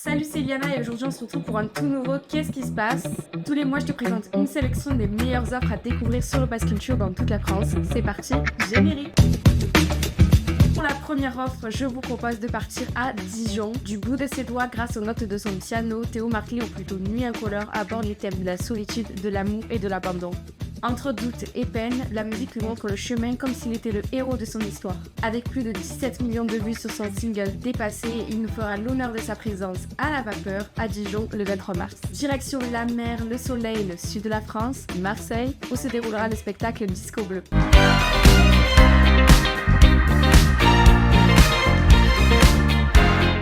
Salut, c'est Liana et aujourd'hui on se retrouve pour un tout nouveau Qu'est-ce qui se passe? Tous les mois je te présente une sélection des meilleures offres à découvrir sur le Pass Culture dans toute la France. C'est parti, générique! Pour la première offre, je vous propose de partir à Dijon. Du bout de ses doigts, grâce aux notes de son piano, Théo Marclay, ou plutôt Nuit Incolore, aborde les thèmes de la solitude, de l'amour et de l'abandon. Entre doute et peine, la musique lui montre le chemin comme s'il était le héros de son histoire. Avec plus de 17 millions de vues sur son single Dépassé, il nous fera l'honneur de sa présence à la vapeur à Dijon le 23 mars. Direction la mer, le soleil, le sud de la France, Marseille, où se déroulera le spectacle Disco Bleu.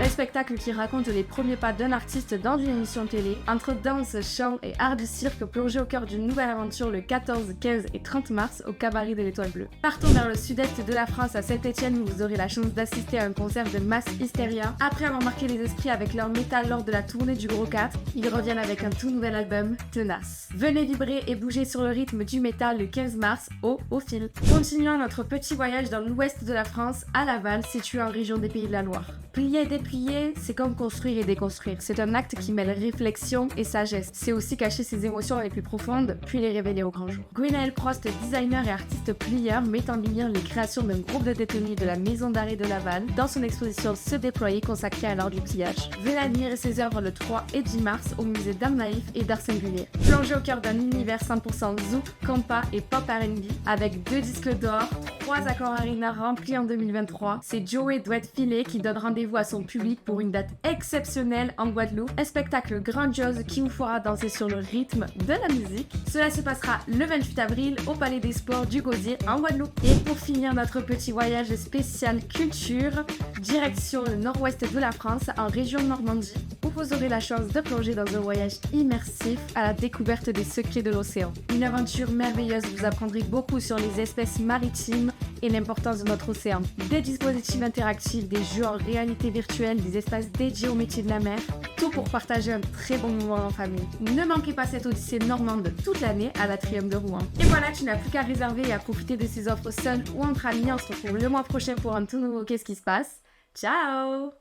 Un spectacle qui raconte les premiers pas d'un artiste dans une émission télé, entre danse, chant et art du cirque, plongé au cœur d'une nouvelle aventure le 14, 15 et 30 mars au cabaret de l'Étoile Bleue. Partons vers le sud-est de la France à Saint-Étienne où vous aurez la chance d'assister à un concert de Mass Hysteria. Après avoir marqué les esprits avec leur métal lors de la tournée du Gros 4, ils reviennent avec un tout nouvel album, Tenace. Venez vibrer et bouger sur le rythme du métal le 15 mars au fil. Continuons notre petit voyage dans l'ouest de la France, à Laval, situé en région des Pays de la Loire. Plier et déplier, c'est comme construire et déconstruire. C'est un acte qui mêle réflexion et sagesse. C'est aussi cacher ses émotions les plus profondes, puis les révéler au grand jour. Gwenaël Prost, designer et artiste plieur, met en lumière les créations d'un groupe de détenus de la maison d'arrêt de Laval dans son exposition Se déployer consacrée à l'art du pliage. Venez admirer ses œuvres le 3 et 10 mars au musée d'art naïf et d'art singulier. Plongé au cœur d'un univers 100% zouk, compas et pop R&B, avec 2 disques d'or, 3 accords arena remplis en 2023, c'est Joey Douette Filet qui donne rendez-vous à son public pour une date exceptionnelle en Guadeloupe, un spectacle grandiose qui vous fera danser sur le rythme de la musique. Cela se passera le 28 avril au Palais des Sports du Gosier en Guadeloupe. Et pour finir notre petit voyage spécial culture, direction le nord-ouest de la France en région Normandie, où vous aurez la chance de plonger dans un voyage immersif à la découverte des secrets de l'océan. Une aventure merveilleuse, vous apprendrez beaucoup sur les espèces maritimes et l'importance de notre océan. Des dispositifs interactifs, des jeux en réalité virtuelle, des espaces dédiés au métier de la mer, tout pour partager un très bon moment en famille. Ne manquez pas cette odyssée normande toute l'année à l'Atrium de Rouen. Et voilà, tu n'as plus qu'à réserver et à profiter de ces offres seul ou entre amis. On se retrouve le mois prochain pour un tout nouveau Qu'est-ce qui se passe. Ciao!